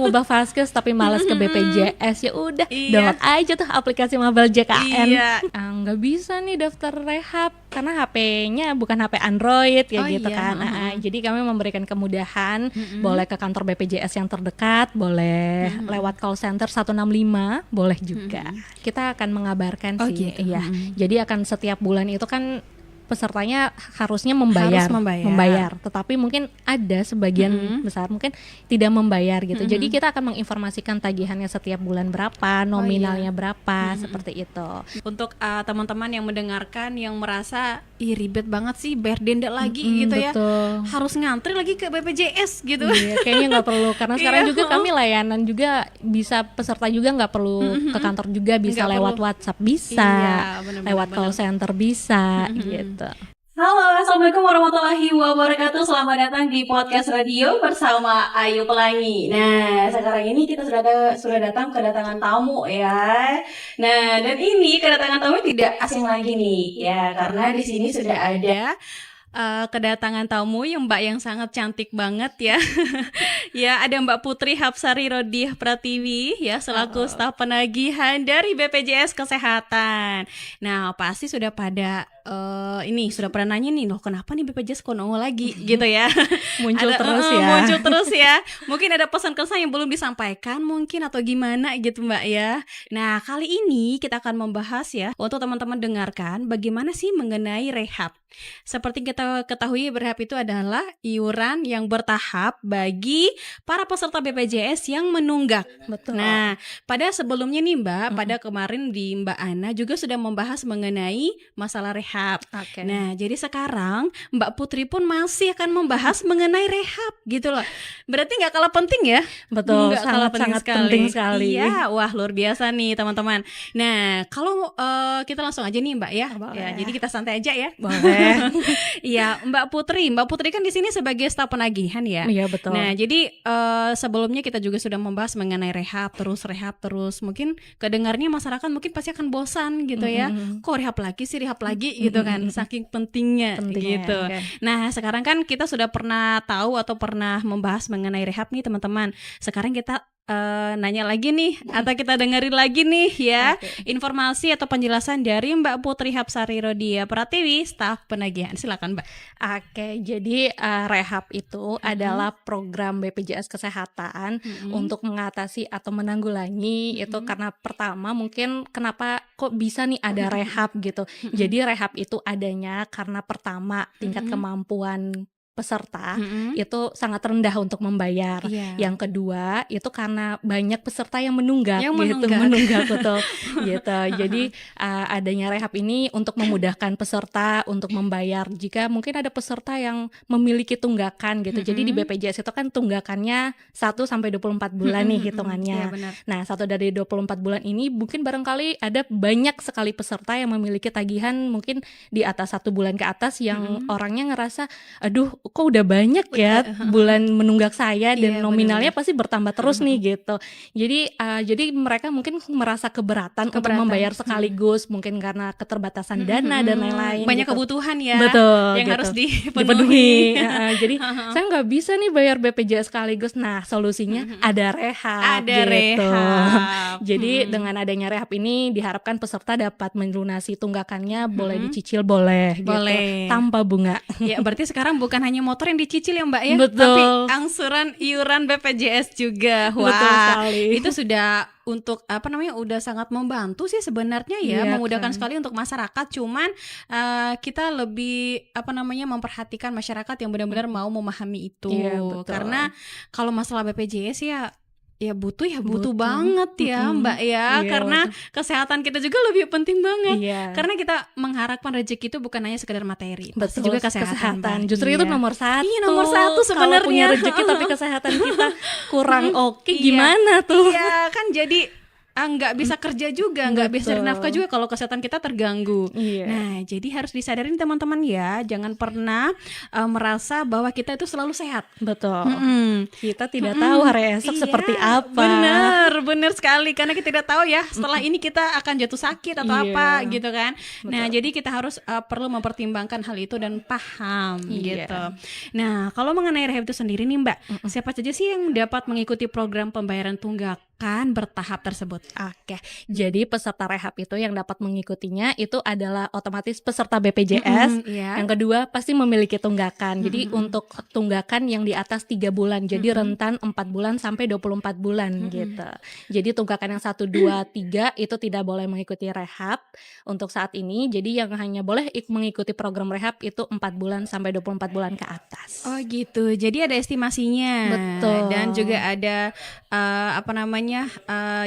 ngubah Vaskes tapi malas ke BPJS, ya udah Iya. download aja tuh aplikasi Mabel JKN. Iya. Nggak bisa nih daftar rehab karena HP-nya bukan HP Android kayak Oh, gitu iya. kan. Jadi kami memberikan kemudahan, boleh ke kantor BPJS yang terdekat, boleh lewat call center 165, boleh juga. Kita akan mengabarkan Oh, sih, gitu. iya. Jadi akan setiap bulan itu kan pesertanya harusnya membayar, Harus membayar. tetapi mungkin ada sebagian besar mungkin tidak membayar gitu. Jadi kita akan menginformasikan tagihannya setiap bulan berapa, nominalnya berapa, seperti itu. Untuk teman-teman yang mendengarkan yang merasa ribet banget sih bayar denda lagi gitu ya, Betul. harus ngantri lagi ke BPJS gitu. Iya, kayaknya nggak perlu karena sekarang Iya. juga kami layanan juga bisa peserta juga nggak perlu ke kantor juga, bisa Nggak lewat perlu. WhatsApp bisa, Iya, benar-benar, lewat call benar. center bisa gitu. Halo, assalamualaikum warahmatullahi wabarakatuh. Selamat datang di podcast radio bersama Ayu Pelangi. Nah, sekarang ini kita sudah datang kedatangan tamu ya. Nah, dan ini kedatangan tamu tidak asing lagi nih ya, karena di sini sudah ada kedatangan tamu yang Mbak yang sangat cantik banget ya. Ya, ada Mbak Putri Hapsari Rodiah Pratiwi ya, selaku staf penagihan dari BPJS Kesehatan. Nah, pasti sudah pada sudah pernah nanya nih, loh kenapa nih BPJS kok nongol lagi gitu ya. Muncul terus ya. Muncul terus ya. Mungkin ada pesan-kesan yang belum disampaikan mungkin atau gimana gitu Mbak ya. Nah, kali ini kita akan membahas ya, untuk teman-teman dengarkan bagaimana sih mengenai rehab. Seperti kita ketahui, rehab itu adalah iuran yang bertahap bagi para peserta BPJS yang menunggak. Betul. Nah, pada sebelumnya nih Mbak, pada kemarin di Mbak Ana juga sudah membahas mengenai masalah rehab. Oke. Nah, jadi sekarang Mbak Putri pun masih akan membahas mengenai rehab gitu loh. Berarti nggak kalah penting ya? Betul, Nggak kalah sangat penting sekali. Iya, wah luar biasa nih teman-teman. Nah, kalau kita langsung aja nih Mbak ya. Boleh. Ya, jadi kita santai aja ya. Boleh. Iya, Mbak Putri kan di sini sebagai staf penagihan ya. Iya, betul. Nah, jadi sebelumnya kita juga sudah membahas mengenai rehab terus. Mungkin kedengarnya masyarakat mungkin pasti akan bosan gitu ya. Kok rehab lagi gitu kan, saking pentingnya gitu. Oke. Nah, sekarang kan kita sudah pernah tahu atau pernah membahas mengenai rehab nih teman-teman. Sekarang kita nanya lagi nih, atau kita dengerin lagi nih ya, informasi atau penjelasan dari Mbak Putri Hapsari Rodiah Pratiwi, staf penagihan. Silakan Mbak. Oke, jadi rehab itu adalah program BPJS Kesehatan untuk mengatasi atau menanggulangi itu, karena pertama mungkin kenapa kok bisa nih ada rehab gitu. Jadi rehab itu adanya karena pertama tingkat kemampuan peserta itu sangat rendah untuk membayar. Iya. Yang kedua itu karena banyak peserta yang menunggak gitu, menunggak. betul gitu. Jadi adanya rehab ini untuk memudahkan peserta untuk membayar jika mungkin ada peserta yang memiliki tunggakan gitu. Jadi di BPJS itu kan tunggakannya 1 sampai 24 bulan nih hitungannya. Iya, benar. Nah, 1 dari 24 bulan ini mungkin barangkali ada banyak sekali peserta yang memiliki tagihan mungkin di atas 1 bulan ke atas yang orangnya ngerasa, aduh kok udah banyak ya bulan menunggak saya dan Iya, nominalnya benar-benar. pasti bertambah terus nih gitu. Jadi mereka mungkin merasa keberatan untuk membayar sekaligus, mungkin karena keterbatasan dana dan lain-lain. Banyak gitu. kebutuhan ya, Betul, yang gitu. harus dipenuhi. Jadi saya nggak bisa nih bayar BPJS sekaligus. Nah, solusinya ada rehab. Ada gitu. rehab. Jadi dengan adanya rehab ini diharapkan peserta dapat melunasi tunggakannya, boleh dicicil boleh, Boleh. gitu, tanpa bunga. Ya, berarti sekarang bukan hanya motor yang dicicil ya Mbak ya, Betul. tapi angsuran iuran BPJS juga. Wah, Betul sekali. itu sudah untuk udah sangat membantu sih sebenarnya ya, Iya, memudahkan kan. sekali untuk masyarakat. Cuman kita lebih memperhatikan masyarakat yang benar-benar mau memahami itu. Iya, betul. Karena kalau masalah BPJS ya butuh banget ya Mbak ya, Iya, karena kesehatan kita juga lebih penting banget. Iya. Karena kita mengharapkan rezeki itu bukan hanya sekedar materi, pasti Betul, juga kesehatan. Mbak. Justru Iya. itu nomor 1. Iya, nomor 1 sebenarnya. Kalau punya rezeki tapi kesehatan kita kurang oke, gimana tuh? Iya kan, jadi nggak bisa kerja juga, nggak bisa cari nafkah juga kalau kesehatan kita terganggu. Nah, jadi harus disadarin teman-teman ya, jangan pernah merasa bahwa kita itu selalu sehat. Betul. Kita tidak tahu hari esok seperti apa. Benar sekali, karena kita tidak tahu ya setelah ini kita akan jatuh sakit atau apa gitu kan. Betul. Nah, jadi kita harus perlu mempertimbangkan hal itu dan paham gitu. Nah, kalau mengenai rehab itu sendiri nih Mbak, siapa saja sih yang dapat mengikuti program pembayaran tunggakan bertahap tersebut? Oke, jadi peserta rehab itu yang dapat mengikutinya itu adalah otomatis peserta BPJS. Yang kedua pasti memiliki tunggakan. Jadi untuk tunggakan yang di atas 3 bulan, jadi rentan 4 bulan sampai 24 bulan gitu. Jadi tunggakan yang 1, 2, 3 itu tidak boleh mengikuti rehab untuk saat ini. Jadi yang hanya boleh mengikuti program rehab itu 4 bulan sampai 24 bulan ke atas. Oh gitu, jadi ada estimasinya. Betul. Dan juga ada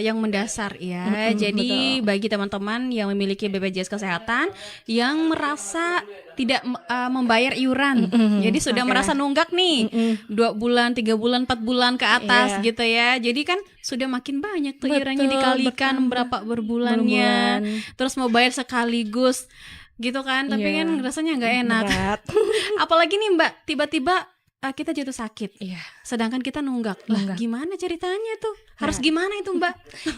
yang mendasar ya. Jadi bagi teman-teman yang memiliki BPJS Kesehatan yang merasa tidak membayar iuran, jadi sudah merasa nunggak nih 2 bulan, 3 bulan, 4 bulan ke atas gitu ya. Jadi kan sudah makin banyak tuh iurannya dikalikan berapa berbulannya, terus mau bayar sekaligus gitu kan, tapi kan rasanya nggak enak. Apalagi nih Mbak, tiba-tiba kita jatuh sakit, sedangkan kita nunggak. Lah gimana ceritanya tuh? Harus gimana itu Mbak?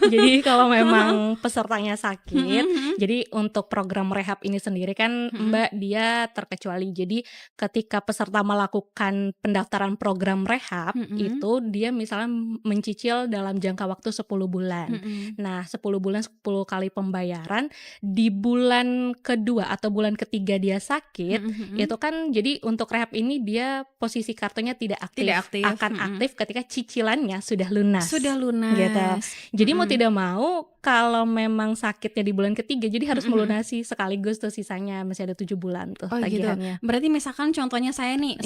Jadi kalau memang pesertanya sakit, jadi untuk program rehab ini sendiri kan Mbak dia terkecuali. Jadi ketika peserta melakukan pendaftaran program rehab itu dia misalnya mencicil dalam jangka waktu 10 bulan. Nah 10 bulan 10 kali pembayaran, di bulan kedua atau bulan ketiga dia sakit, itu kan jadi untuk rehab ini dia posisi kartunya tidak aktif. Akan aktif ketika cicilannya sudah lunas. Gitu. Jadi mau tidak mau kalau memang sakitnya di bulan ketiga, jadi harus melunasi sekaligus tuh sisanya masih ada 7 bulan tuh tagihannya. Gitu. Berarti misalkan contohnya saya nih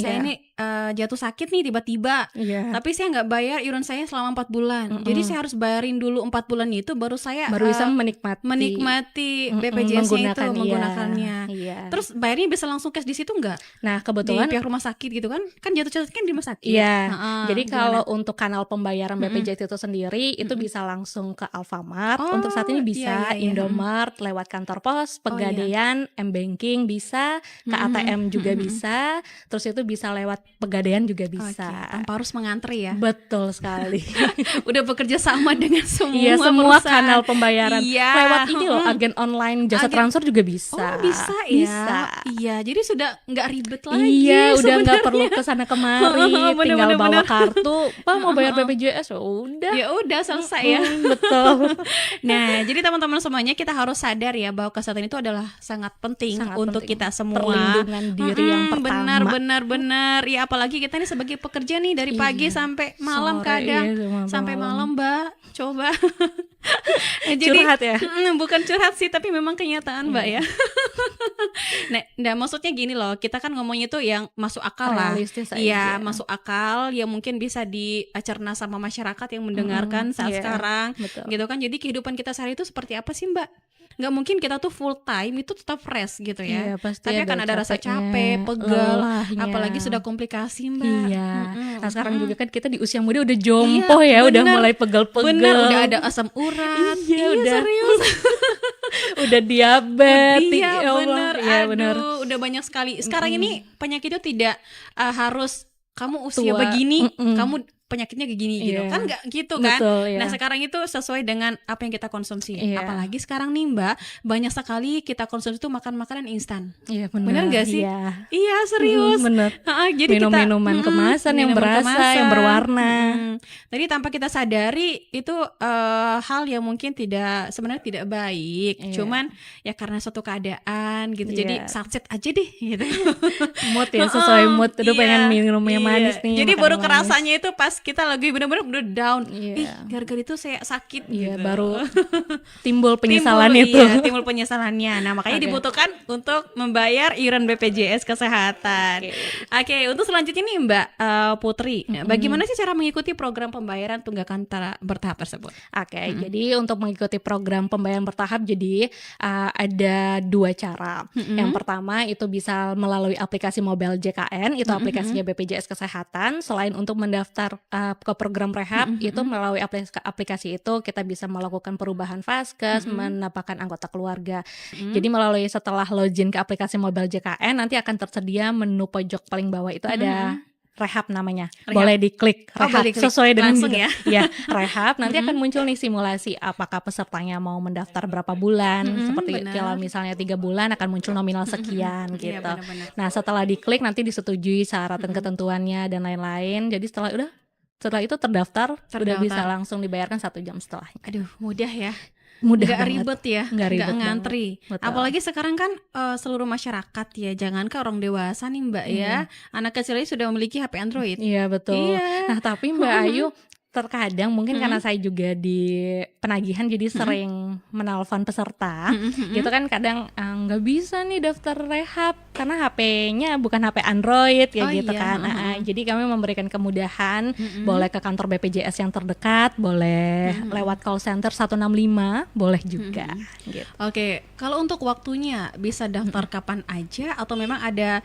jatuh sakit nih tiba-tiba, tapi saya nggak bayar iuran saya selama 4 bulan. Jadi saya harus bayarin dulu 4 bulan itu baru saya bisa menikmati BPJS-nya itu menggunakannya. Terus bayarnya bisa langsung cash di situ nggak? Nah kebetulan di pihak rumah sakit gitu kan jatuh sakit kan di rumah sakit. Jadi kalau untuk kanal pembayaran BPJS itu sendiri itu bisa langsung ke Alfamart. Untuk saat ini bisa Indomart, lewat kantor pos, Pegadaian, M-Banking bisa, ke ATM juga bisa, terus itu bisa lewat Pegadaian juga bisa. Tanpa harus mengantri ya. Betul sekali. Udah bekerja sama dengan semua semua kanal pembayaran. Lewat ini loh, agen online, jasa transfer juga bisa. Bisa ya. Bisa. Iya, jadi sudah nggak ribet lagi. Udah sebenarnya. nggak perlu kesana kemari, tinggal bawa kartu. Pak mau bayar BPJS, ya udah selesai ya. Betul. Nah, jadi teman-teman semuanya kita harus sadar ya bahwa kesehatan itu adalah sangat penting untuk kita semua. Perlindungan diri yang pertama. Benar. Ya apalagi kita nih sebagai pekerja nih dari pagi sampai malam sampai malam Mbak. Coba. Jadi, curhat ya? Bukan curhat sih, tapi memang kenyataan Mbak ya. Nah, maksudnya gini loh, kita kan ngomongnya tuh yang masuk akal lah. Iya, masuk akal yang mungkin bisa dicerna sama masyarakat yang mendengarkan saat sekarang. Betul. Gitu kan. Jadi kehidupan kita sehari itu seperti apa sih Mbak? Nggak mungkin kita tuh full time itu tetap fresh gitu ya. Tapi akan ada rasa capek, pegal, apalagi sudah komplikasi Mbak. Nah sekarang juga kan kita di usia muda udah jompo udah mulai pegel-pegel. Udah ada asam urat. Udah serius. Udah diabetes. Bener. Udah banyak sekali. Sekarang ini penyakit itu tidak harus kamu usia begini, kamu penyakitnya kayak gini gitu kan, nggak gitu kan. Betul, Nah sekarang itu sesuai dengan apa yang kita konsumsi. Apalagi sekarang nih Mbak, banyak sekali kita konsumsi itu makan makanan instan. Bener nggak sih? Iya serius. Bener. Jadi minuman kemasan yang berasa, yang berwarna. Jadi tanpa kita sadari itu hal yang mungkin sebenarnya tidak baik. Cuman ya karena suatu keadaan gitu, jadi satset aja deh gitu. Mood ya, sesuai mood. Udah pengen minum yang manis nih. Jadi baru kerasanya itu pas kita lagi benar-benar udah down. Gara-gara itu saya sakit gitu. Baru timbul penyesalan itu. Timbul penyesalannya. Nah, makanya dibutuhkan untuk membayar iuran BPJS Kesehatan. Oke, untuk selanjutnya nih Mbak Putri, bagaimana sih cara mengikuti program pembayaran tunggakan bertahap tersebut? Jadi untuk mengikuti program pembayaran bertahap jadi ada 2 cara. Yang pertama itu bisa melalui aplikasi mobile JKN, itu aplikasinya BPJS Kesehatan. Selain untuk mendaftar ke program rehab itu melalui aplikasi itu kita bisa melakukan perubahan vaskes, menambahkan anggota keluarga. Jadi melalui setelah login ke aplikasi mobile JKN nanti akan tersedia menu pojok paling bawah itu ada rehab namanya. Boleh diklik rehab sesuai dengan langsung ya. Ya, rehab nanti akan muncul nih simulasi apakah pesertanya mau mendaftar berapa bulan, seperti kalau misalnya 3 bulan akan muncul nominal sekian gitu. Iya, benar-benar. Nah, setelah diklik nanti disetujui syarat dan ketentuannya dan lain-lain. Jadi setelah itu terdaftar, udah bisa langsung dibayarkan 1 jam setelahnya. Aduh, mudah ya. Mudah nggak banget. ribet ya, nggak ngantri. Betul. Apalagi sekarang kan seluruh masyarakat ya, jangankah orang dewasa nih Mbak ya, anak kecil aja sudah memiliki HP Android. Iya betul. Iya. Nah tapi Mbak Ayu terkadang mungkin karena saya juga di penagihan jadi sering menelpon peserta, gitu kan kadang nggak bisa nih daftar rehab karena HP-nya bukan HP Android ya gitu kan. Jadi kami memberikan kemudahan, boleh ke kantor BPJS yang terdekat, boleh lewat call center 165, boleh juga. Gitu. Oke, kalau untuk waktunya bisa daftar kapan aja atau memang ada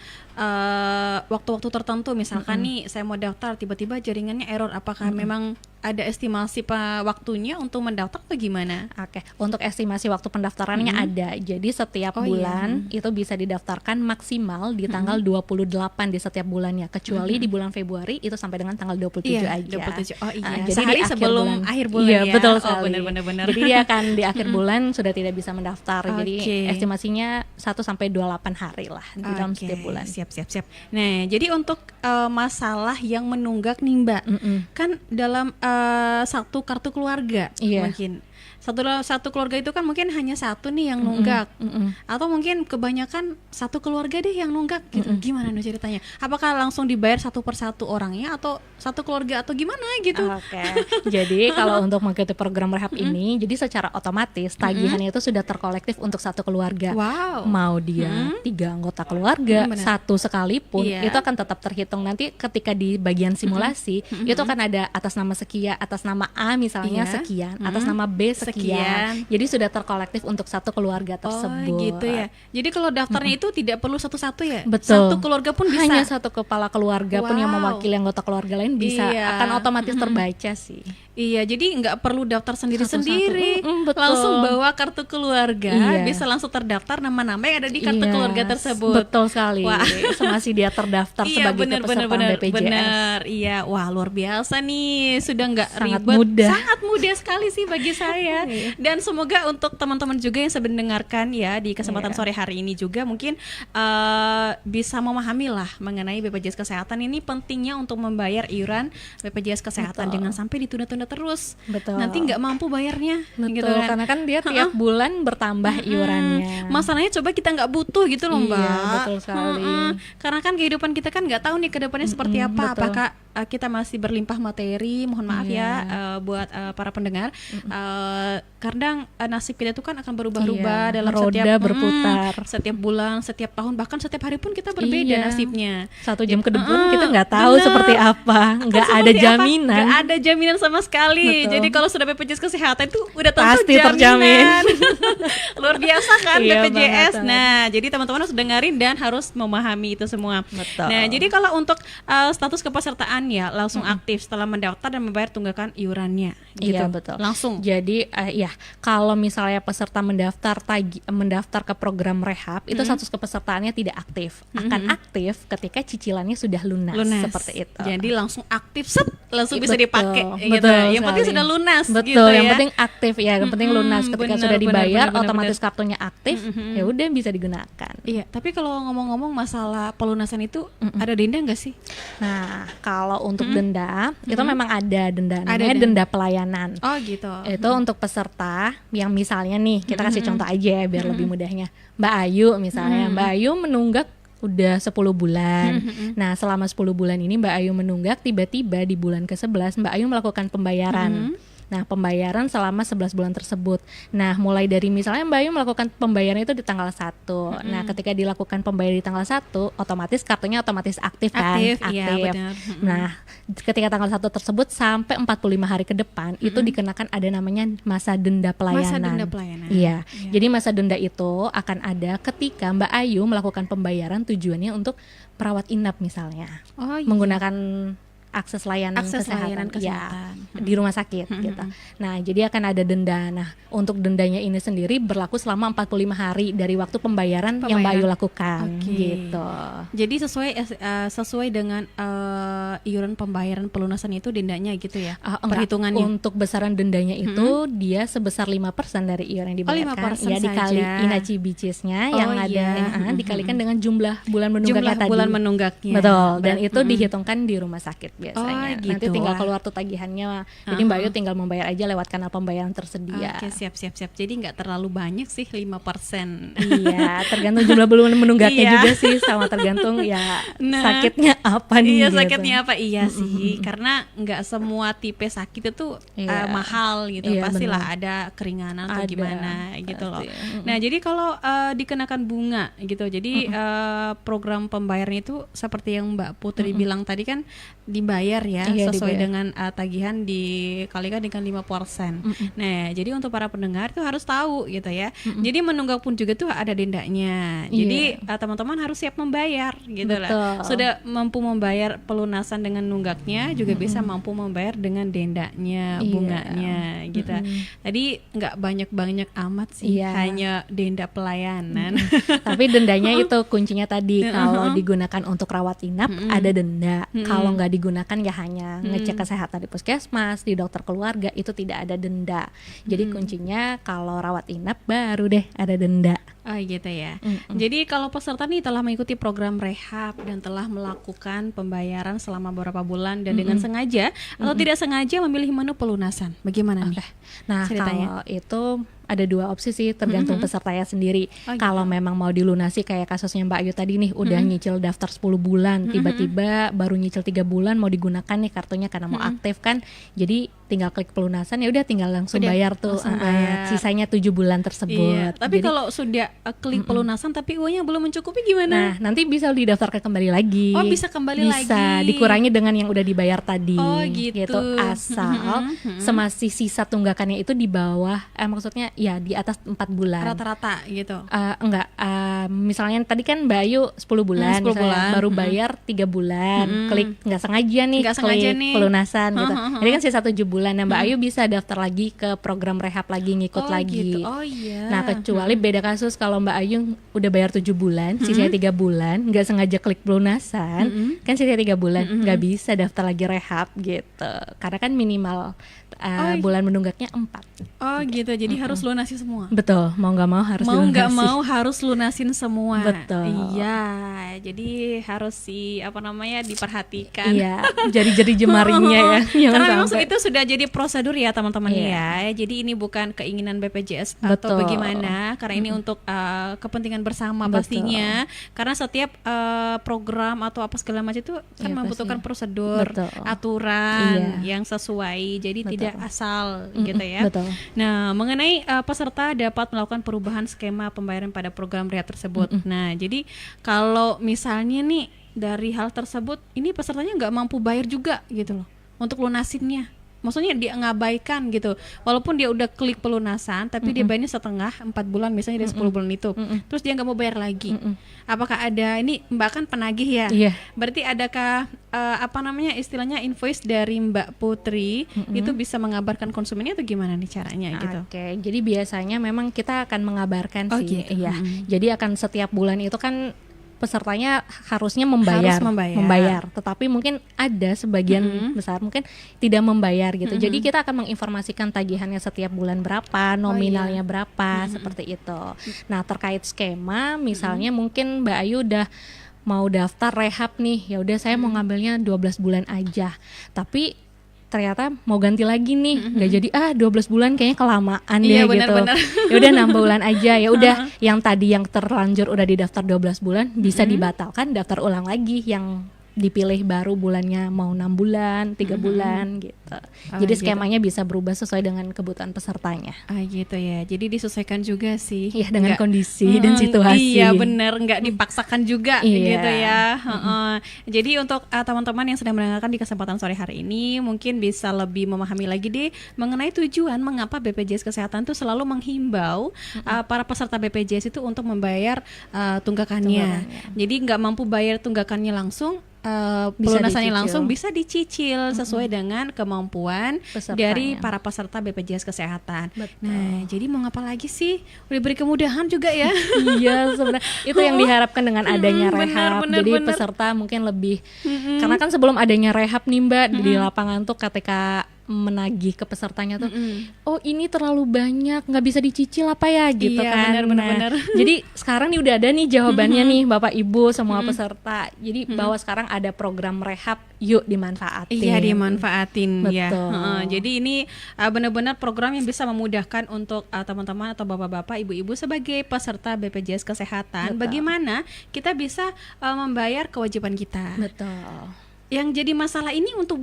waktu-waktu tertentu, misalkan nih saya mau daftar tiba-tiba jaringannya error, apakah memang ada estimasi waktunya untuk mendaftar atau gimana? Oke, untuk estimasi waktu pendaftarannya ada. Jadi setiap bulan itu bisa didaftarkan maksimal di tanggal 28 di setiap bulannya, kecuali di bulan Februari itu sampai dengan tanggal 27 aja. 27. Oh iya. Jadi sehari di sebelum akhir bulan iya, ya. Betul Oh sekali. benar. Jadi dia akan di akhir bulan sudah tidak bisa mendaftar. Jadi estimasinya 1 sampai 28 hari lah di dalam setiap bulan. Siap. Nah, jadi untuk masalah yang menunggak nih Mbak, kan dalam satu kartu keluarga mungkin satu keluarga itu kan mungkin hanya satu nih yang nunggak, atau mungkin kebanyakan satu keluarga deh yang nunggak gitu. Gimana nih ceritanya? Apakah langsung dibayar satu persatu orangnya atau satu keluarga atau gimana gitu? Oke. Jadi kalau untuk mengikuti program rehab ini, jadi secara otomatis tagihannya itu sudah terkolektif untuk satu keluarga. Wow. Mau dia 3 anggota keluarga, satu sekalipun, itu akan tetap terhitung nanti ketika di bagian simulasi, itu akan ada atas nama sekian, atas nama A misalnya sekian, atas nama B sekian. Jadi sudah terkolektif untuk satu keluarga tersebut. Oh gitu ya. Jadi kalau daftarnya itu tidak perlu satu-satu ya? Betul. Satu keluarga pun bisa? Hanya satu kepala keluarga pun yang mewakili anggota keluarga lain bisa, akan otomatis terbaca sih. Iya, jadi nggak perlu daftar sendiri-sendiri, langsung bawa kartu keluarga, bisa langsung terdaftar nama-nama yang ada di kartu keluarga tersebut. Betul sekali. Semasi dia terdaftar sebagai peserta BPJS. Bener, iya. Wah, luar biasa nih, sudah nggak ribet, sangat mudah sekali sih bagi saya. Dan semoga untuk teman-teman juga yang sedang mendengarkan ya di kesempatan sore hari ini juga mungkin bisa memahami lah mengenai BPJS Kesehatan ini pentingnya untuk membayar iuran BPJS Kesehatan dengan sampai ditunda-tunda terus. Nanti nggak mampu bayarnya. Gitu kan? Karena kan dia tiap bulan bertambah iurannya. Masalahnya coba kita nggak butuh gitu loh Mbak. Iya, betul sekali. Karena kan kehidupan kita kan nggak tahu nih ke depannya seperti apa. Apakah kita masih berlimpah materi? Mohon maaf ya buat para pendengar. Kadang nasib kita itu kan akan berubah-ubah dalam roda berputar. Setiap bulan, setiap tahun, bahkan setiap hari pun kita berbeda nasibnya. 1 jam ke depan kita nggak tahu seperti apa. Nggak ada jaminan. Nggak ada jaminan sama sekali. Jadi kalau sudah BPJS Kesehatan itu udah tentu pasti terjamin. Luar biasa kan BPJS. Nah, jadi teman-teman harus dengerin dan harus memahami itu semua. Nah, jadi kalau untuk status kepesertaan ya langsung aktif setelah mendaftar dan membayar tunggakan iurannya. Gitu. Iya betul. Langsung. Jadi kalau misalnya peserta mendaftar ke program rehab itu status kepesertaannya tidak aktif. Akan aktif ketika cicilannya sudah lunas. Seperti itu. Jadi langsung aktif langsung bisa dipakai. Betul. Yang penting sudah lunas. Betul. Gitu, yang penting aktif ya. Yang penting lunas. Ketika sudah dibayar, otomatis kartunya aktif. Ya udah bisa digunakan. Iya. Tapi kalau ngomong-ngomong masalah pelunasan itu ada denda nggak sih? Nah, kalau untuk denda itu memang ada denda. Namanya denda pelayanan. Oh gitu. Itu untuk peserta yang misalnya nih kita kasih contoh aja ya biar lebih mudahnya. Mbak Ayu misalnya. Mbak Ayu menunggak udah 10 bulan. Nah, selama 10 bulan ini Mbak Ayu menunggak, tiba-tiba di bulan ke-11 Mbak Ayu melakukan pembayaran. Nah, pembayaran selama 11 bulan tersebut. Nah, mulai dari misalnya Mbak Ayu melakukan pembayaran itu di tanggal 1. Nah, ketika dilakukan pembayaran di tanggal 1, otomatis kartunya otomatis aktif kan? Aktif. Iya, benar. Nah, ketika tanggal 1 tersebut sampai 45 hari ke depan itu dikenakan ada namanya masa denda pelayanan. Masa denda pelayanan. Iya. Jadi masa denda itu akan ada ketika Mbak Ayu melakukan pembayaran tujuannya untuk perawat inap misalnya. Menggunakan akses layanan layanan ya, kesehatan di rumah sakit gitu. Nah, jadi akan ada denda. Nah, untuk dendanya ini sendiri berlaku selama 45 hari dari waktu pembayaran yang Mbak Ayu lakukan gitu. Jadi sesuai dengan iuran pembayaran pelunasan itu dendanya gitu ya? Perhitungannya. Untuk besaran dendanya itu dia sebesar 5% dari iuran yang dibayarkan. Ya, dikali inaci bicisnya yang ada dikalikan dengan jumlah bulan menunggaknya tadi. Bulan menunggaknya. Betul. Dan itu dihitungkan di rumah sakit biasanya. Gitu. Nanti tinggal keluar tuh tagihannya. Jadi Mbak Ayu tinggal membayar aja lewat kanal pembayaran tersedia. Oke, siap. Jadi nggak terlalu banyak sih 5%. Iya, tergantung jumlah bulan menunggaknya juga sih, sama tergantung ya sakitnya apa nih. Iya, gitu. sakitnya apa? Iya sih, karena nggak semua tipe sakit itu mahal gitu. Pastilah ada keringanan atau gimana gitu loh. Nah, jadi kalau dikenakan bunga gitu. Jadi program pembayaran itu seperti yang Mbak Putri bilang tadi kan dibayar ya, sesuai dengan tagihan dikalikan dengan 5%. Nah, jadi untuk para pendengar itu harus tahu gitu ya. Jadi menunggak pun juga tuh ada dendanya. Jadi teman-teman harus siap membayar gitu lah. Sudah mampu membayar pelunasan dengan nunggaknya, juga bisa mampu membayar dengan dendanya, bunganya gitu. Tadi nggak banyak-banyak amat sih, hanya denda pelayanan. Tapi dendanya itu kuncinya tadi, kalau digunakan untuk rawat inap ada denda. Kalau nggak digunakan ya hanya ngecek kesehatan di puskesmas, di dokter keluarga, itu tidak ada denda. Jadi kuncinya kalau rawat inap baru deh ada denda. Oh gitu ya. Jadi kalau peserta nih telah mengikuti program rehab dan telah melakukan pembayaran selama beberapa bulan dan dengan sengaja atau tidak sengaja memilih menu pelunasan, bagaimana nih? Nah, ceritanya? Kalau itu ada dua opsi sih, tergantung pesertanya sendiri. Kalau memang mau dilunasi kayak kasusnya Mbak Ayu tadi nih, udah nyicil daftar 10 bulan, tiba-tiba baru nyicil 3 bulan mau digunakan nih kartunya karena mau aktif kan. Jadi tinggal klik pelunasan, ya udah tinggal langsung bayar tuh sisanya 7 bulan tersebut. Tapi jadi, kalau sudah klik pelunasan tapi uangnya belum mencukupi gimana? Nah, nanti bisa didaftarkan kembali lagi. Oh, bisa kembali lagi. Bisa dikurangi dengan yang udah dibayar tadi. Oh, gitu. Asal semasih sisa tunggakannya itu di bawah maksudnya ya di atas 4 bulan. Rata-rata gitu. Enggak, misalnya tadi kan Mbak Ayu 10 bulan, 10 bulan. Baru bayar 3 bulan. Klik nggak sengaja nih, pelunasan gitu. Jadi kan sisa 7 bulan. Nah, Mbak Ayu bisa daftar lagi ke program rehab lagi, ngikut lagi. Gitu. Oh iya. Nah, kecuali beda kasus kalau Mbak Ayu udah bayar 7 bulan, sisanya 3 bulan, nggak sengaja klik pelunasan, kan sisanya 3 bulan, nggak bisa daftar lagi rehab gitu. Karena kan minimal bulan menunggaknya 4. Oh gitu, jadi harus lunasi semua. Betul, mau nggak mau harus lunasi. Mau nggak mau harus lunasin semua. Betul. Iya, jadi harus diperhatikan. Iya, jari-jari jemarinya ya. Karena memang itu sudah jadi prosedur ya teman-teman ya. Jadi ini bukan keinginan BPJS atau bagaimana, karena ini untuk kepentingan bersama pastinya. Karena setiap program atau apa segala macam itu kan membutuhkan prosedur, aturan yang sesuai. Jadi tidak asal gitu ya. Nah, mengenai peserta dapat melakukan perubahan skema pembayaran pada program rehab tersebut. Nah, jadi kalau misalnya nih dari hal tersebut, ini pesertanya nggak mampu bayar juga gitu loh untuk lunasinnya. Maksudnya dia ngabaikan gitu. Walaupun dia udah klik pelunasan, tapi dia bayarnya setengah 4 bulan misalnya dari 10 bulan itu. Terus dia nggak mau bayar lagi. Apakah ada, ini Mbak kan penagih ya? Iya. Berarti adakah istilahnya invoice dari Mbak Putri itu bisa mengabarkan konsumennya atau gimana nih caranya gitu? Oke, jadi biasanya memang kita akan mengabarkan sih. Gitu. Iya. Jadi akan setiap bulan itu kan pesertanya harusnya membayar, tetapi mungkin ada sebagian besar mungkin tidak membayar gitu. Jadi kita akan menginformasikan tagihannya setiap bulan berapa, nominalnya berapa, seperti itu. Nah, terkait skema, misalnya mungkin Mbak Ayu udah mau daftar rehab nih, ya udah saya mau ngambilnya 12 bulan aja. Tapi ternyata mau ganti lagi nih, nggak jadi 12 bulan kayaknya kelamaan deh gitu. Ya udah 6 bulan aja, ya udah yang tadi yang terlanjur udah didaftar 12 bulan bisa dibatalkan, daftar ulang lagi yang dipilih baru bulannya mau 6 bulan, 3 bulan gitu. Jadi skemanya bisa berubah sesuai dengan kebutuhan pesertanya. Gitu ya. Jadi disesuaikan juga sih. Iya, dengan kondisi dan situasi. Iya benar, nggak dipaksakan juga gitu ya. Jadi untuk teman-teman yang sedang mendengarkan di kesempatan sore hari ini, mungkin bisa lebih memahami lagi deh mengenai tujuan mengapa BPJS Kesehatan tuh selalu menghimbau para peserta BPJS itu untuk membayar tunggakannya. Jadi nggak mampu bayar tunggakannya langsung, pelunasannya dicicil. langsung bisa dicicil sesuai dengan kemampuan Pesertanya. dari para peserta BPJS Kesehatan. Betul. Nah, jadi mau ngapa lagi sih? Udah beri kemudahan juga ya. Iya, sebenarnya itu yang diharapkan dengan adanya rehab. bener, Jadi bener. peserta mungkin lebih karena kan sebelum adanya rehab nih Mbak di lapangan tuh ketika menagih ke pesertanya tuh, oh ini terlalu banyak, nggak bisa dicicil apa ya gitu Iya, kan. benar. Jadi sekarang nih udah ada nih jawabannya nih Bapak Ibu semua peserta. Jadi bahwa sekarang ada program rehab, yuk dimanfaatin. Iya, dimanfaatin ya. Betul. Jadi ini benar-benar program yang bisa memudahkan untuk teman-teman atau bapak-bapak, ibu-ibu sebagai peserta BPJS Kesehatan. Betul. Bagaimana kita bisa membayar kewajiban kita. Betul. Yang jadi masalah ini untuk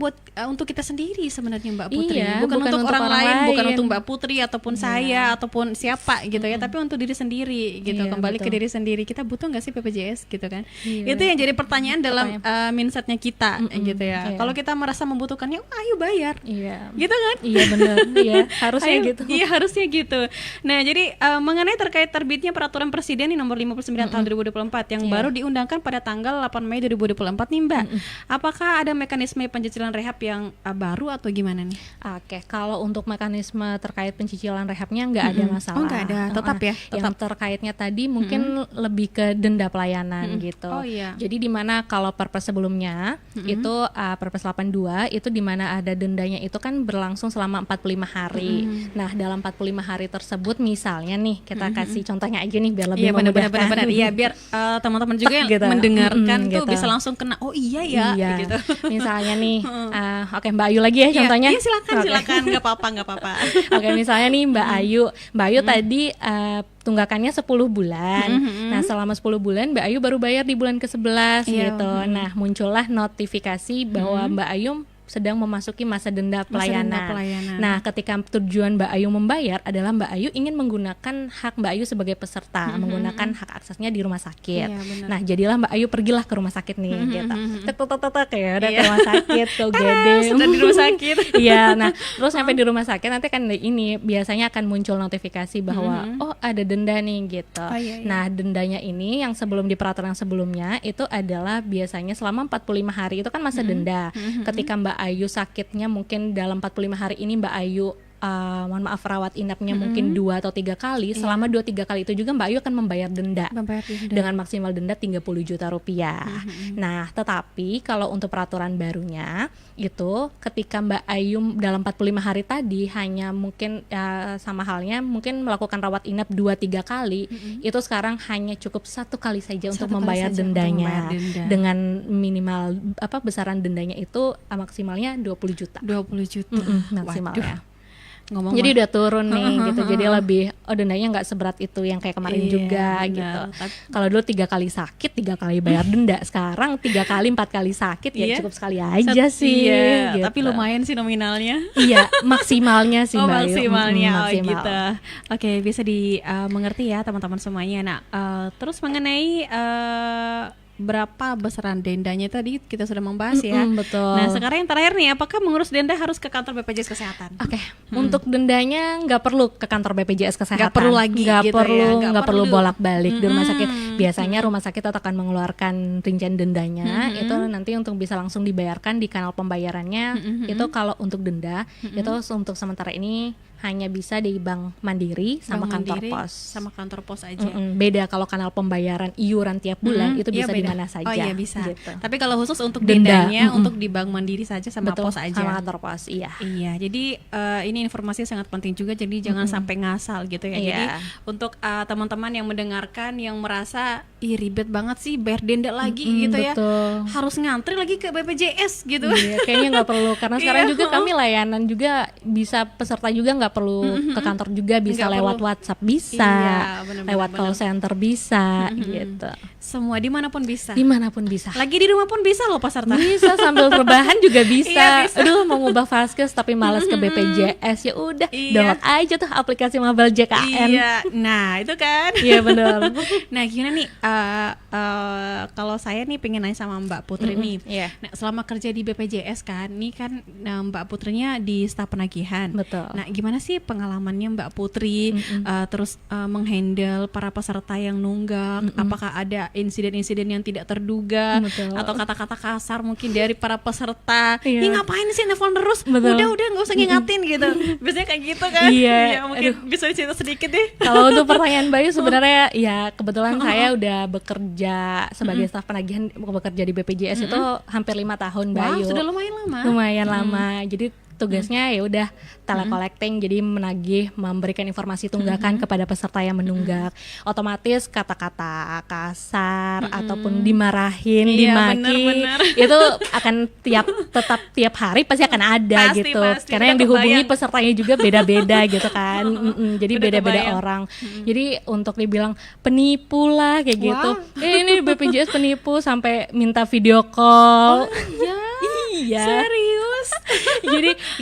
kita sendiri sebenarnya Mbak Putri, Iya, bukan untuk orang lain, bukan untuk Mbak lain. Putri ataupun saya ataupun siapa gitu ya, tapi untuk diri sendiri gitu. Iya, Kembali ke betul. diri sendiri, kita butuh nggak sih BPJS gitu kan? Iya. Itu yang jadi pertanyaan dalam mindsetnya kita gitu ya. Iya. Kalau kita merasa membutuhkannya, ayo bayar, Iya. gitu kan? Iya benar. Iya, harusnya Ayo, gitu. Iya, harusnya gitu. Nah, jadi mengenai terkait terbitnya peraturan presiden nomor 59 tahun 2024 yang Iya. baru diundangkan pada tanggal 8 Mei 2024 nih Mbak. Apakah ada mekanisme pencicilan rehab yang baru atau gimana nih? Oke, kalau untuk mekanisme terkait pencicilan rehabnya nggak ada masalah. Oh, nggak ada, tetap ya, Yang terkaitnya tadi mungkin lebih ke denda pelayanan gitu. Oh, iya. Jadi di mana kalau Perpres sebelumnya itu Perpres 82 itu di mana ada dendanya itu kan berlangsung selama 45 hari. Nah, dalam 45 hari tersebut misalnya nih kita kasih contohnya aja nih biar lebih Iya, memudahkan. benar. Iya, biar teman-teman juga yang Gitu. mendengarkan tuh Gitu. bisa langsung kena. Oh iya ya, Iya. gitu. Misalnya nih, oke Mbak Ayu lagi ya contohnya. Iya, silakan, nggak apa-apa. Oke, misalnya nih Mbak Ayu tadi tunggakannya 10 bulan. Nah, selama 10 bulan Mbak Ayu baru bayar di bulan ke-11 Iya. gitu. Nah, muncullah notifikasi bahwa Mbak Ayu sedang memasuki masa denda pelayanan. Nah, ketika tujuan Mbak Ayu membayar adalah Mbak Ayu ingin menggunakan hak Mbak Ayu sebagai peserta, menggunakan hak aksesnya di rumah sakit. Iya, benar. Nah, jadilah Mbak Ayu pergilah ke rumah sakit nih gitu. Tek ya udah ke rumah sakit, ke UGD. Sudah di rumah sakit. Iya, nah terus sampai di rumah sakit nanti kan ini biasanya akan muncul notifikasi bahwa oh ada denda nih gitu. Oh, iya. Nah, dendanya ini yang sebelum di peraturan sebelumnya itu adalah biasanya selama 45 hari itu kan masa denda. Ketika Mbak Ayu sakitnya mungkin dalam 45 hari ini Mbak Ayu mohon maaf rawat inapnya mungkin 2 atau 3 kali. Selama 2-3 kali itu juga Mbak Ayu akan membayar denda. Dengan maksimal denda 30 juta rupiah. Nah, tetapi kalau untuk peraturan barunya itu ketika Mbak Ayu dalam 45 hari tadi hanya mungkin sama halnya mungkin melakukan rawat inap 2-3 kali, itu sekarang hanya cukup 1 kali saja untuk membayar dendanya. Dengan minimal besaran dendanya itu maksimalnya 20 juta. 20 juta. Maksimalnya. Ngomong Jadi udah turun nih gitu. Jadi lebih dendanya nggak seberat itu yang kayak kemarin juga benar. gitu. Kalau dulu 3 kali sakit 3 kali bayar denda, sekarang 3 kali 4 kali sakit ya cukup sekali aja sih. Iya, gitu. tapi lumayan sih nominalnya. Iya, maksimalnya sih Mbak Ayu. Maksimalnya Maksimal. gitu. Oke, bisa dimengerti ya teman-teman semuanya. Nah, terus mengenai berapa besaran dendanya tadi kita sudah membahas ya. Betul. Nah, sekarang yang terakhir nih, apakah mengurus denda harus ke kantor BPJS Kesehatan? Oke, untuk dendanya nggak perlu ke kantor BPJS Kesehatan. Nggak perlu lagi Nggak gitu perlu, ya, nggak perlu perlu. bolak-balik di rumah sakit. Biasanya rumah sakit akan mengeluarkan rincian dendanya, itu nanti untuk bisa langsung dibayarkan di kanal pembayarannya. Itu kalau untuk denda, itu untuk sementara ini hanya bisa di Bank Mandiri sama Bank kantor Mandiri pos. sama kantor pos aja. Beda kalau kanal pembayaran iuran tiap bulan itu Iya, bisa di beda. mana saja. Oh iya bisa. Gitu. Tapi kalau khusus untuk Denda, dendanya untuk di Bank Mandiri saja sama Betul, pos aja. sama kantor pos, iya. Iya, jadi ini informasi sangat penting juga. Jadi jangan sampai ngasal gitu ya. Iya. Jadi untuk teman-teman yang mendengarkan yang merasa ribet banget sih bayar denda lagi gitu ya. Betul. Harus ngantri lagi ke BPJS gitu. Iya, kayaknya nggak perlu karena sekarang Iya. juga kami layanan juga bisa peserta juga nggak perlu ke kantor juga, bisa Nggak lewat perlu. WhatsApp bisa, Iya, bener-bener, lewat call center bisa gitu, Semua dimanapun bisa. dimanapun bisa. Lagi di rumah pun bisa loh peserta. Bisa sambil rebahan juga bisa. Iya, bisa. Aduh mau ngubah Vaskes tapi malas ke BPJS, ya udah Iya. download aja tuh aplikasi Mobile JKN. Iya, nah itu kan. Iya benar. Nah gimana nih kalau saya nih pengen nanya sama Mbak Putri nih. Iya. Nah, selama kerja di BPJS kan, nih kan Mbak Putrinya di staf penagihan. Betul. Nah, gimana sih pengalamannya Mbak Putri terus menghandle para peserta yang nunggak? Apakah ada insiden-insiden yang tidak terduga Betul. atau kata-kata kasar mungkin dari para peserta? Iya. Ih, ngapain sih nelfon terus? Betul. Udah nggak usah ngingatin gitu. Biasanya kayak gitu kan? Iya. Ya, mungkin bisa cerita sedikit deh. Kalau untuk pertanyaan Bayu sebenarnya ya kebetulan saya udah bekerja sebagai staf penagihan, bekerja di BPJS itu hampir 5 tahun Bayu. Wow, sudah lumayan lama. Lumayan lama. Jadi tugasnya ya udah telecollecting, jadi menagih, memberikan informasi tunggakan kepada peserta yang menunggak. Otomatis kata-kata kasar ataupun dimarahin, Iya, dimaki benar. itu akan tetap tiap hari pasti akan ada Pasti, gitu. pasti. Karena Udah yang dihubungi kebayang. pesertanya juga beda-beda gitu kan. Jadi Udah beda-beda kebayang. orang. Jadi untuk dibilang penipu lah kayak gitu. Ini BPJS penipu sampai minta video call. Iya. Serius?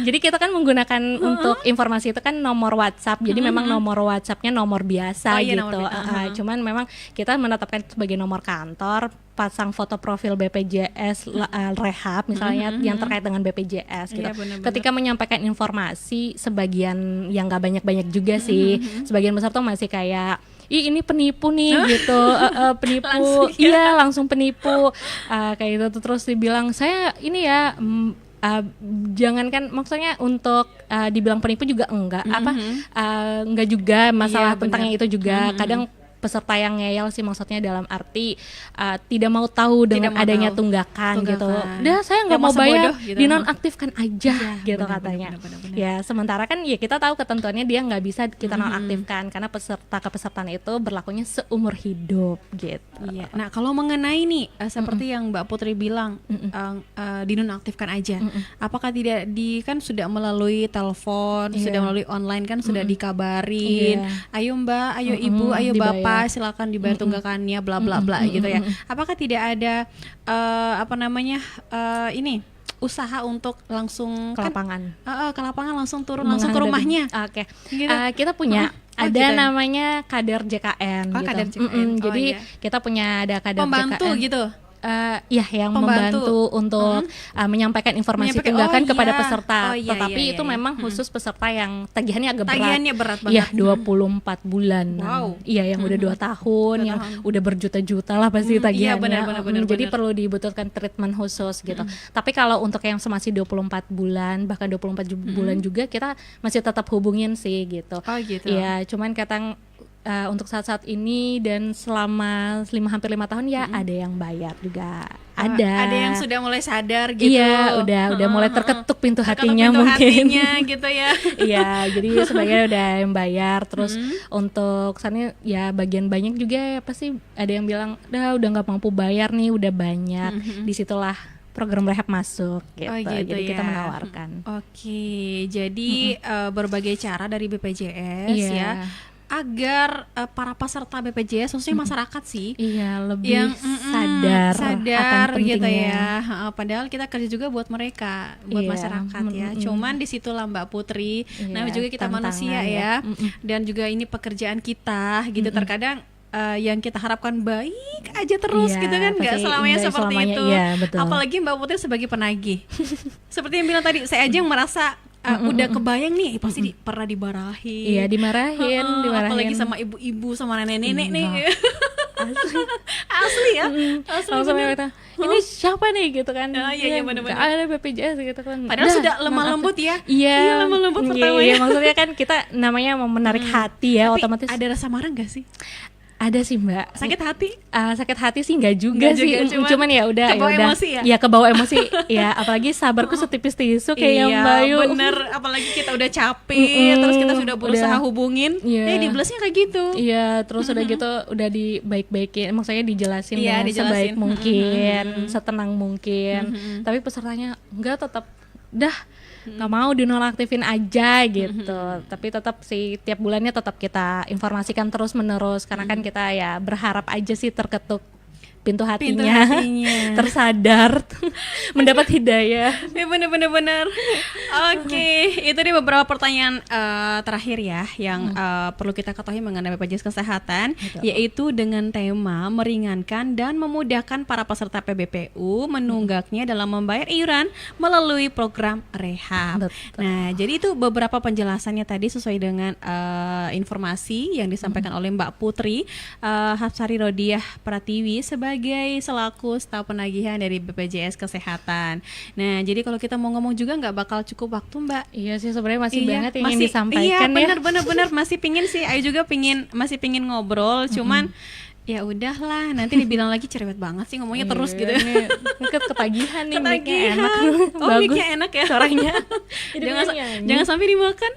jadi kita kan menggunakan untuk informasi itu kan nomor WhatsApp. Jadi memang nomor WhatsApp-nya nomor biasa Oh, iya, gitu. nomor biasa. Cuman memang kita menetapkan itu sebagai nomor kantor, pasang foto profil BPJS Rehab misalnya yang terkait dengan BPJS gitu. Iya, benar-benar. Ketika menyampaikan informasi, sebagian yang nggak banyak-banyak juga sih. Sebagian besar tuh masih kayak ini penipu nih gitu, penipu, Langsung, iya langsung penipu, kayak gitu. Terus dibilang saya ini ya, jangankan maksudnya untuk dibilang penipu juga enggak, enggak juga masalah Iya, tentang itu juga. Kadang peserta yang ngeyel sih maksudnya dalam arti tidak mau tahu dengan mau adanya tahu. tunggakan gitu. Tunggakan. Udah saya nggak Ya, mau masa bayar, bodoh gitu. dinonaktifkan aja gitu benar, katanya. benar. Ya sementara kan ya kita tahu ketentuannya dia nggak bisa kita nonaktifkan karena kepesertaan itu berlakunya seumur hidup gitu. Iya. Nah, kalau mengenai nih seperti yang Mbak Putri bilang dinonaktifkan aja. Apakah tidak kan sudah melalui telepon, Iya. sudah melalui online kan sudah dikabarin. Iya. Ayo Mbak, ayo Ibu, ayo dibayar. Bapak, silakan dibayar tunggakannya bla bla bla gitu ya. Apakah tidak ada ini usaha untuk langsung Ke lapangan. ke lapangan langsung turun langsung ke rumahnya? Oke. Gitu. Kita punya ada gitu ya? namanya kader JKN Oh, gitu. kader JKN. Oh, Jadi iya. kita punya ada kader Pembantu JKN. gitu. Iya yang Pembantu. membantu untuk menyampaikan informasi Menyampaikan, tunggakan oh, kepada iya. peserta. Oh, iya, Tetapi iya, itu iya. memang khusus peserta yang tagihannya agak berat. Tagihannya berat banget. Iya, 24 bulan. Wow. Iya, yang udah 2 tahun, yang udah berjuta-juta lah pasti tagihannya. Iya, benar. Jadi perlu dibutuhkan treatment khusus gitu. Tapi kalau untuk yang masih 24 bulan, bahkan 24 bulan juga kita masih tetap hubungin sih gitu. Oh, gitu. Iya, cuman kadang untuk saat-saat ini dan selama hampir 5 tahun ya ada yang bayar juga. Ada yang sudah mulai sadar gitu. Iya, udah mulai terketuk pintu Terketuk hatinya pintu mungkin. hatinya gitu ya. Iya, jadi sebagian udah yang bayar. Terus untuk sana ya bagian banyak juga ya pasti ada yang bilang udah nggak mampu bayar nih, udah banyak. Disitulah program rehab masuk gitu. Oh, gitu Jadi kita ya. menawarkan. Oke, jadi berbagai cara dari BPJS Iya. ya agar para peserta BPJS khususnya masyarakat sih Iya, lebih yang sadar akan gitu pentingnya. ya. Padahal kita kerja juga buat mereka, buat Iya, masyarakat ya. Cuman disitulah Mbak Putri, Iya, namanya juga kita tantangan manusia ya. ya, dan juga ini pekerjaan kita gitu. Terkadang yang kita harapkan baik aja terus Iya, gitu kan, nggak pasti selamanya nggak seperti selamanya, itu. iya, betul. Apalagi Mbak Putri sebagai penagih, seperti yang bilang tadi, saya aja yang merasa udah kebayang nih pasti pernah dimarahin. Iya, dimarahin. Apalagi sama ibu-ibu sama nenek-nenek nih. Asli. Asli ya. Asli Langsung bener. kata, ini siapa nih gitu kan? Iya, bener-bener. Ada BPJS gitu kan. Padahal Dah, sudah lemah nonaktif. lembut ya. Iya, Iya, lemah lembut pertamanya. Iya, maksudnya kan kita namanya mau menarik hati ya, Tapi otomatis ada rasa marah gak sih? ada sih Mbak. Sakit hati? Sakit hati sih nggak juga Nggak sih, juga, cuman ya udah kebawa ya udah. emosi ya? Iya, kebawa emosi. Ya apalagi sabarku setipis tisu kayak yang Iya, Bayu. bener. Apalagi kita udah capek, terus kita sudah berusaha udah. hubungin, Iya. diblesnya kayak gitu. Iya, terus udah gitu udah dibaik-baikin, maksudnya dijelasin Iya, dengan dijelasin. sebaik mungkin, setenang mungkin. Tapi pesertanya enggak, tetap dah nggak mau dinonaktifin aja gitu. Tapi tetap sih tiap bulannya tetap kita informasikan terus menerus karena kan kita ya berharap aja sih terketuk pintu hatinya, tersadar, mendapat hidayah. Ya benar. Oke, itu dia beberapa pertanyaan terakhir ya yang perlu kita ketahui mengenai BPJS Kesehatan. Betul. Yaitu dengan tema meringankan dan memudahkan para peserta PBPU menunggaknya dalam membayar iuran melalui program rehab. Betul. Nah, jadi itu beberapa penjelasannya tadi sesuai dengan informasi yang disampaikan oleh Mbak Putri Hapsari Rodiah Pratiwi sebagai selaku staf penagihan dari BPJS Kesehatan. Nah, jadi kalau kita mau ngomong juga nggak bakal cukup waktu, Mbak. Iya sih, sebenarnya masih banget yang ingin disampaikan. Iya, benar masih pingin sih. Ayu juga masih pingin ngobrol, cuman ya udahlah, nanti dibilang lagi cerewet banget sih ngomongnya terus gitu. Ketagihan nih, mic-nya enak. Oh, mic-nya enak ya suaranya. Jangan sampai dimakan.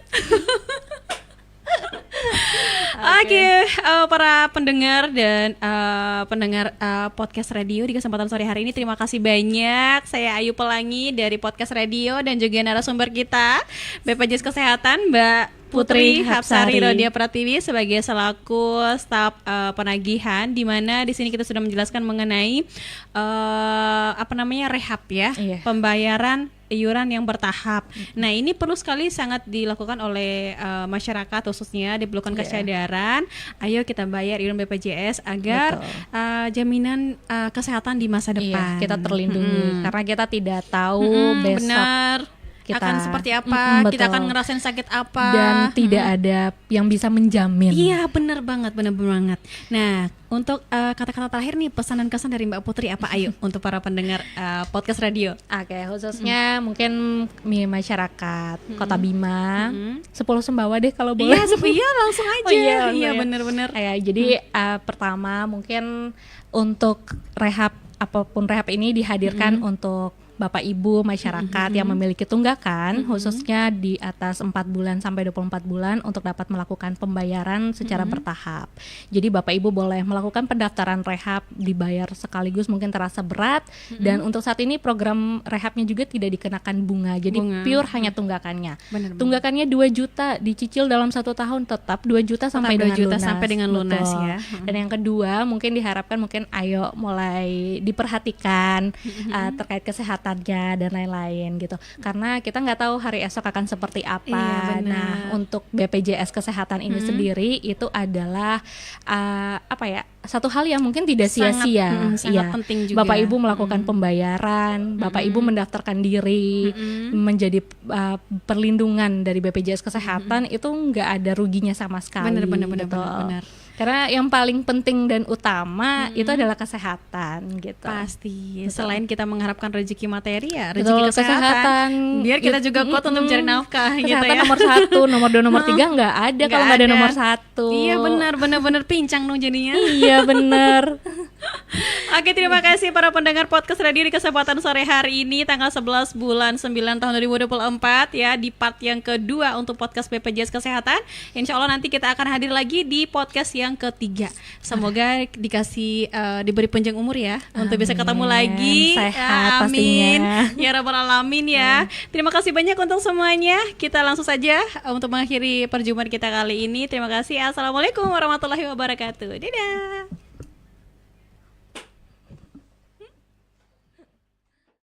Oke, para pendengar dan pendengar podcast radio di kesempatan sore hari ini, terima kasih banyak. Saya Ayu Pelangi dari podcast radio dan juga narasumber kita BPJS Kesehatan Mbak Putri Hapsari Rodiah Pratiwi sebagai selaku staf penagihan, di mana di sini kita sudah menjelaskan mengenai rehab ya, pembayaran iuran yang bertahap. Nah, ini perlu sekali sangat dilakukan oleh masyarakat, khususnya diperlukan kesadaran. Ayo kita bayar iuran BPJS agar jaminan kesehatan di masa depan kita terlindungi, karena kita tidak tahu besok kita akan seperti apa, kita akan ngerasain sakit apa, dan tidak ada yang bisa menjamin. Iya, benar banget. Nah, untuk kata-kata terakhir nih, pesan dan kesan dari Mbak Putri apa, ayo untuk para pendengar podcast radio. Oke, khususnya mungkin masyarakat Kota Bima, 10 Sumbawa deh kalau boleh. Iya, langsung aja. Iya, benar-benar. Jadi pertama mungkin untuk rehab, apapun rehab ini dihadirkan untuk Bapak Ibu masyarakat yang memiliki tunggakan, khususnya di atas 4 bulan sampai 24 bulan untuk dapat melakukan pembayaran secara bertahap. Jadi Bapak Ibu boleh melakukan pendaftaran rehab, dibayar sekaligus, mungkin terasa berat, dan untuk saat ini program rehabnya juga tidak dikenakan bunga, jadi pure hanya tunggakannya. Tunggakannya 2 juta, dicicil dalam 1 tahun tetap 2 juta sampai dengan lunas. Ya. Dan yang kedua mungkin diharapkan ayo mulai diperhatikan terkait kesehatan dan lain-lain gitu, karena kita nggak tahu hari esok akan seperti apa. Nah, untuk BPJS Kesehatan ini sendiri itu adalah satu hal yang mungkin tidak sia-sia. Sangat penting juga. Bapak Ibu melakukan pembayaran, Bapak Ibu mendaftarkan diri menjadi perlindungan dari BPJS Kesehatan, itu nggak ada ruginya sama sekali. Benar. Karena yang paling penting dan utama itu adalah kesehatan gitu. Pasti. Selain kita mengharapkan rezeki materi ya, rezeki kesehatan. Biar kita juga kuat untuk mencari nafkah gitu ya. Kesehatan nomor 1, nomor 2, nomor 3 nggak ada kalau nggak ada nomor 1. Iya benar pincang dong jadinya. Iya benar. Oke, terima kasih para pendengar podcast radio di kesempatan sore hari ini tanggal 11 bulan 9 tahun 2024 ya, di part yang kedua untuk podcast BPJS Kesehatan. Insya Allah nanti kita akan hadir lagi di podcast yang ketiga. Semoga diberi panjang umur ya, untuk bisa ketemu lagi. Sehat amin pastinya. Ya rabbal alamin ya. Terima kasih banyak untuk semuanya. Kita langsung saja untuk mengakhiri perjumpaan kita kali ini. Terima kasih. Assalamualaikum warahmatullahi wabarakatuh. Dadah.